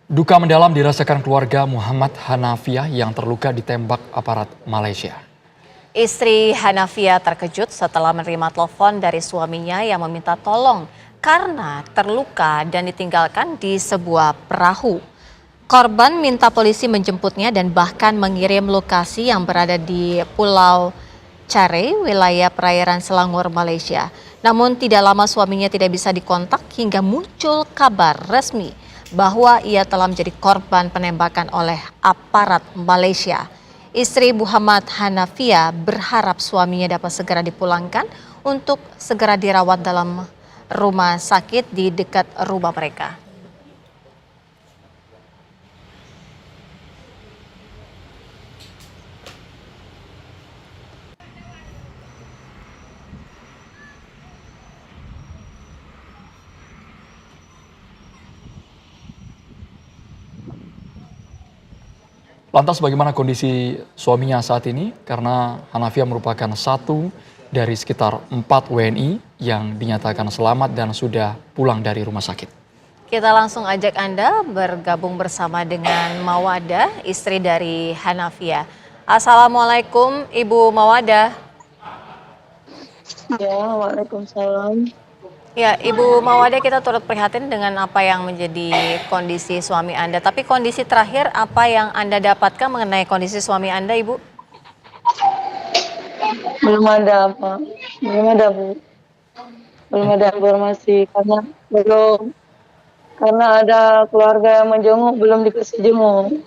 Duka mendalam dirasakan keluarga Muhammad Hanafiah yang terluka ditembak aparat Malaysia. Istri Hanafia terkejut setelah menerima telepon dari suaminya yang meminta tolong karena terluka dan ditinggalkan di sebuah perahu. Korban minta polisi menjemputnya dan bahkan mengirim lokasi yang berada di Pulau Care, wilayah perairan Selangor, Malaysia. Namun tidak lama suaminya tidak bisa dikontak hingga muncul kabar resmi bahwa ia telah menjadi korban penembakan oleh aparat Malaysia. Istri Muhammad Hanafia berharap suaminya dapat segera dipulangkan untuk segera dirawat dalam rumah sakit di dekat rumah mereka. Lantas bagaimana kondisi suaminya saat ini? Karena Hanafiah merupakan satu dari sekitar 4 WNI yang dinyatakan selamat dan sudah pulang dari rumah sakit. Kita langsung ajak Anda bergabung bersama dengan Mawada, istri dari Hanafia. Assalamualaikum Ibu Mawada. Ya, waalaikumsalam. Ya, Ibu Mawada, kita turut prihatin dengan apa yang menjadi kondisi suami Anda. Tapi kondisi terakhir apa yang Anda dapatkan mengenai kondisi suami Anda, Ibu? Belum ada apa, belum ada Bu, belum ada informasi karena ada keluarga yang menjenguk belum dikasih jenguk.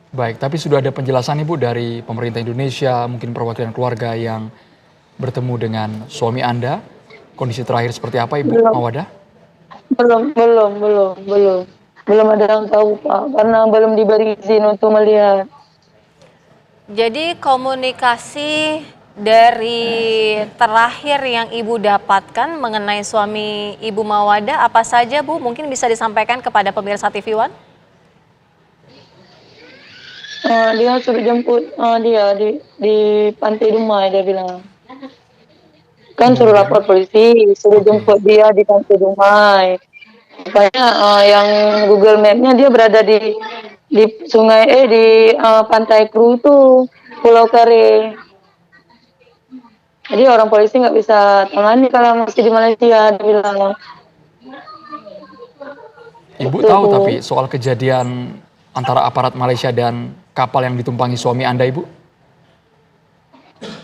Baik, tapi sudah ada penjelasan Ibu dari pemerintah Indonesia, mungkin perwakilan keluarga yang bertemu dengan suami Anda. Kondisi terakhir seperti apa Ibu Belum, Mawada? belum ada yang tahu Pak, karena belum diberi izin untuk melihat. Jadi komunikasi dari terakhir yang Ibu dapatkan mengenai suami Ibu Mawada apa saja, Bu? Mungkin bisa disampaikan kepada pemirsa TV One? Dia suruh jemput dia di Pantai Dumai, dia bilang. Kan suruh Kemudian, lapor polisi, suruh oke, jemput dia di Pantai Dumai. Makanya yang Google Map-nya dia berada di sungai di Pantai Kru tuh, Pulau Kare. Jadi orang polisi nggak bisa tangani kalau masih di Malaysia, dia bilang. Ibu Itu tahu Bu. tapi soal kejadian antara aparat Malaysia dan kapal yang ditumpangi suami Anda Ibu?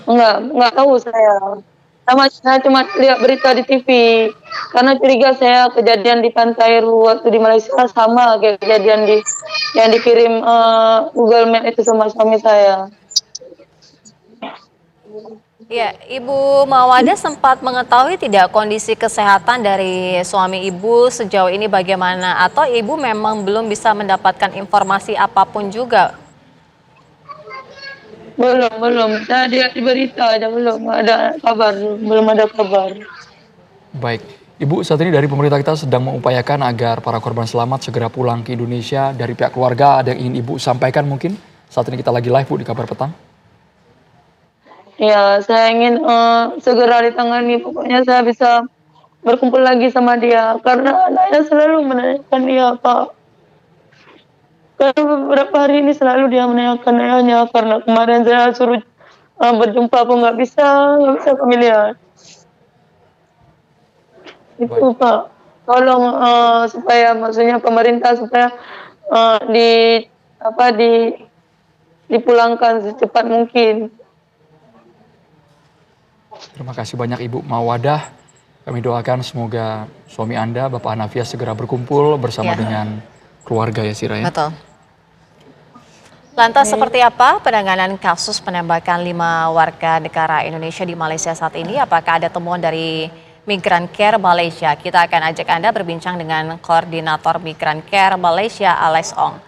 Nggak tahu saya. Saya cuma lihat berita di TV. Karena curiga saya kejadian di Pantai Ru waktu di Malaysia sama kayak kejadian yang dikirim Google Map itu sama suami saya. Ya, Ibu Mawada sempat mengetahui tidak kondisi kesehatan dari suami Ibu sejauh ini bagaimana? Atau Ibu memang belum bisa mendapatkan informasi apapun juga? Belum. Saya lihat di berita aja belum ada kabar, belum ada kabar. Baik, Ibu saat ini dari pemerintah kita sedang mengupayakan agar para korban selamat segera pulang ke Indonesia. Dari pihak keluarga ada yang ingin Ibu sampaikan mungkin? Saat ini kita lagi live Bu di Kabar Petang. Ya, saya ingin segera ditangani. Pokoknya saya bisa berkumpul lagi sama dia. Karena anaknya selalu menanyakan dia, Pak. Karena beberapa hari ini selalu dia menanyakan ayahnya. Karena kemarin saya suruh berjumpa pun nggak bisa kami lihat. Itu Baik, Pak. Tolong supaya maksudnya pemerintah supaya eh, di apa dipulangkan secepat mungkin. terima kasih banyak Ibu Mawadah. Kami doakan semoga suami Anda, Bapak Hanafiah segera berkumpul bersama Ya, dengan keluarga ya Sira ya. betul. Lantas seperti apa penanganan kasus penembakan 5 warga negara Indonesia di Malaysia saat ini? Apakah ada temuan dari Migran Care Malaysia? Kita akan ajak Anda berbincang dengan Koordinator Migran Care Malaysia, Alex Ong.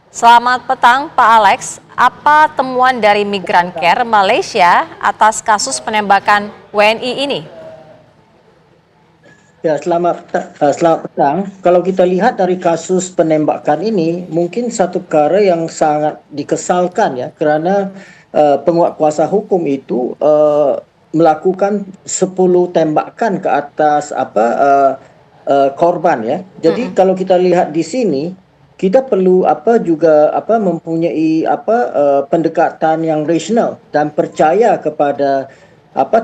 Selamat petang Pak Alex, apa temuan dari Migran Care Malaysia atas kasus penembakan WNI ini? Ya, selamat petang. Kalau kita lihat dari kasus penembakan ini, mungkin satu perkara yang sangat dikesalkan ya, karena penguat kuasa hukum itu melakukan 10 tembakan ke atas korban ya. Jadi kalau kita lihat di sini, kita perlu mempunyai pendekatan yang rasional dan percaya kepada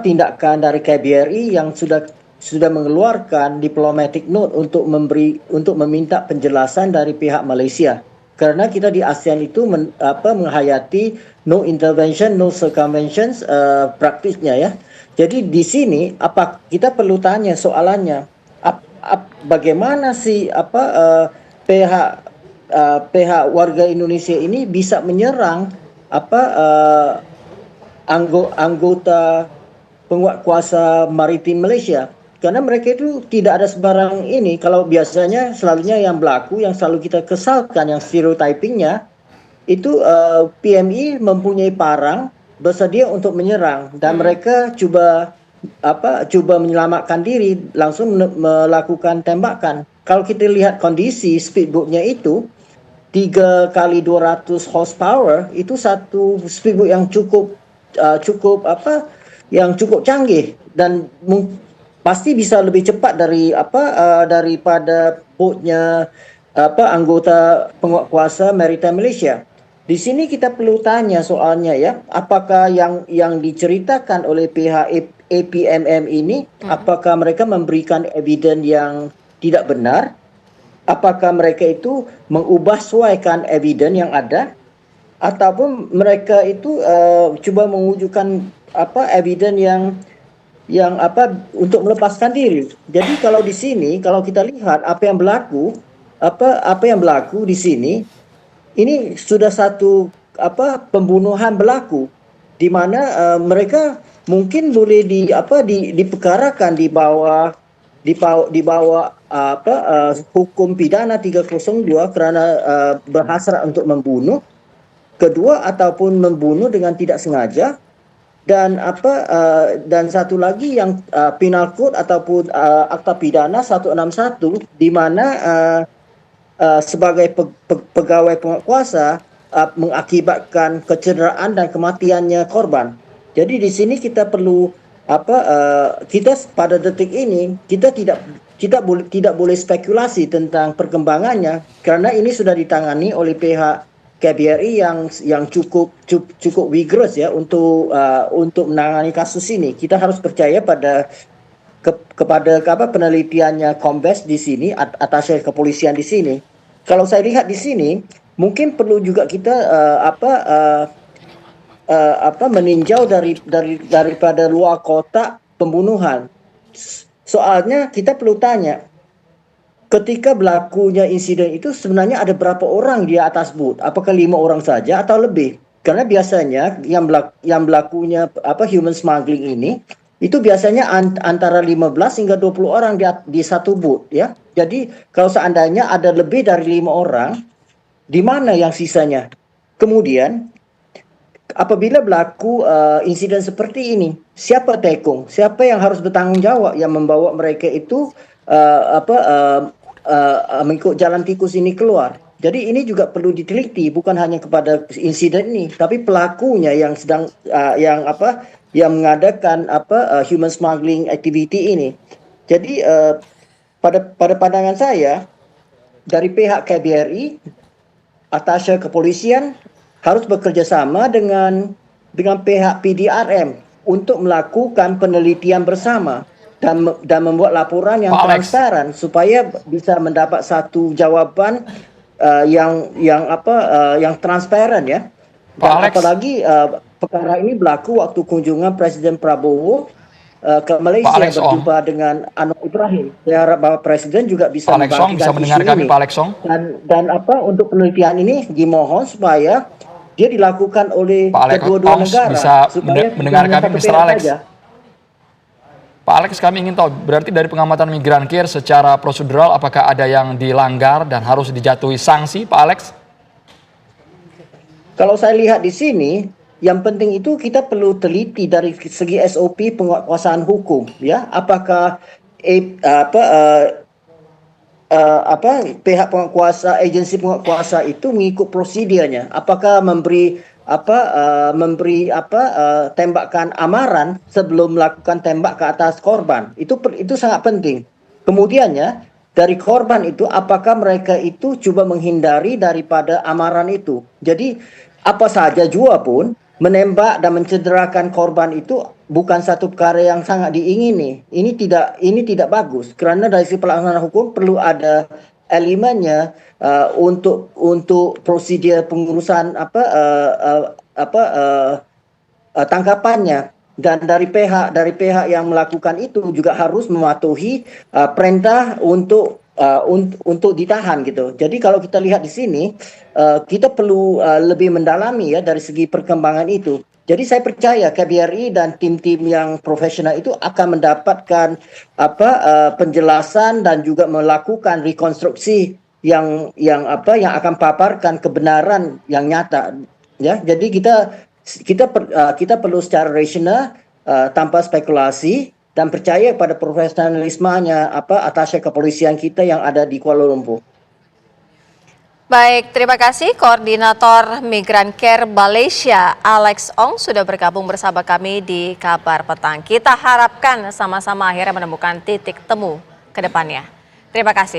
tindakan dari KBRI yang sudah mengeluarkan diplomatic note untuk meminta penjelasan dari pihak Malaysia. Karena kita di ASEAN itu menghayati no intervention, no circumventions praktisnya ya. Jadi di sini kita perlu tanya soalannya, bagaimana sih pihak warga Indonesia ini bisa menyerang anggota penguatkuasa maritim Malaysia, karena mereka itu tidak ada sebarang ini. Kalau biasanya selalunya yang berlaku, yang selalu kita kesalkan, yang stereotypingnya itu PMI mempunyai parang bersedia untuk menyerang dan mereka cuba menyelamatkan diri, langsung melakukan tembakan. Kalau kita lihat kondisi speedboatnya itu 3 kali 200 horsepower, itu satu speedboat yang cukup canggih dan pasti bisa lebih cepat daripada boatnya anggota penguatkuasa maritime Malaysia. Di sini kita perlu tanya soalnya ya, apakah yang diceritakan oleh pihak APMM ini, apakah mereka memberikan evidence yang tidak benar? Apakah mereka itu mengubah sesuaikan evidence yang ada, ataupun mereka itu cuba mewujudkan evidence yang untuk melepaskan diri. Jadi kalau di sini, kalau kita lihat apa yang berlaku di sini, ini sudah satu pembunuhan berlaku, di mana mereka mungkin boleh diperkarakan di bawah hukum pidana 302 kerana berhasrat untuk membunuh, kedua ataupun membunuh dengan tidak sengaja, dan dan satu lagi yang penal code ataupun akta pidana 161, di mana sebagai pegawai penguatkuasa mengakibatkan kecederaan dan kematiannya korban. Jadi di sini kita perlu kita pada detik ini kita tidak boleh spekulasi tentang perkembangannya, karena ini sudah ditangani oleh pihak KBRI yang cukup vigorous ya untuk menangani kasus ini. Kita harus percaya kepada penelitiannya Kombes di sini, atasnya kepolisian di sini. Kalau saya lihat di sini, mungkin perlu juga kita meninjau daripada luar kotak pembunuhan. Soalnya kita perlu tanya, ketika berlakunya insiden itu sebenarnya ada berapa orang di atas boot? Apakah 5 orang saja atau lebih? Karena biasanya yang berlakunya human smuggling ini itu biasanya antara 15 hingga 20 orang di satu boot ya. Jadi kalau seandainya ada lebih dari 5 orang, di mana yang sisanya? Kemudian apabila berlaku insiden seperti ini, siapa tekong? Siapa yang harus bertanggung jawab yang membawa mereka itu mengikut jalan tikus ini keluar? Jadi ini juga perlu diteliti, bukan hanya kepada insiden ini, tapi pelakunya yang sedang yang mengadakan human smuggling activity ini. Jadi pada pandangan saya, dari pihak KBRI, atasnya kepolisian harus bekerja sama dengan pihak PDRM untuk melakukan penelitian bersama dan membuat laporan yang transparan supaya bisa mendapat satu jawaban yang transparan ya. Dan apalagi perkara ini berlaku waktu kunjungan Presiden Prabowo ke Malaysia berjumpa dengan Anwar Ibrahim. Saya harap Bapak Presiden juga bisa bisa mendengar kami, Pak Alexong. Dan untuk penelitian ini dimohon supaya dia dilakukan oleh kedua-dua negara. Bisa mendengar kami, Mr. Alex. Saja. Pak Alex, kami ingin tahu, berarti dari pengamatan Migran Care secara prosedural apakah ada yang dilanggar dan harus dijatuhi sanksi, Pak Alex? Kalau saya lihat di sini, yang penting itu kita perlu teliti dari segi SOP penguatkuasaan hukum, ya. Apakah pihak penguatkuasa, agensi penguatkuasa itu mengikut prosedurnya? Apakah memberi tembakan amaran sebelum melakukan tembak ke atas korban? Itu sangat penting. Kemudiannya dari korban itu, apakah mereka itu coba menghindari daripada amaran itu. Jadi apa saja jua pun menembak dan mencederakan korban itu bukan satu perkara yang sangat diingini. Ini tidak bagus, kerana dari sisi pelaksanaan hukum perlu ada elemennya untuk prosedur pengurusan tangkapannya, dan dari pihak yang melakukan itu juga harus mematuhi perintah untuk ditahan gitu. Jadi kalau kita lihat di sini kita perlu lebih mendalami ya dari segi perkembangan itu. Jadi saya percaya KBRI dan tim-tim yang profesional itu akan mendapatkan penjelasan dan juga melakukan rekonstruksi yang akan paparkan kebenaran yang nyata ya. Jadi kita perlu secara rasional tanpa spekulasi dan percaya pada profesionalismenya atasnya kepolisian kita yang ada di Kuala Lumpur. Baik, terima kasih Koordinator Migran Care Malaysia Alex Ong sudah bergabung bersama kami di Kabar Petang. Kita harapkan sama-sama akhirnya menemukan titik temu ke depannya. Terima kasih.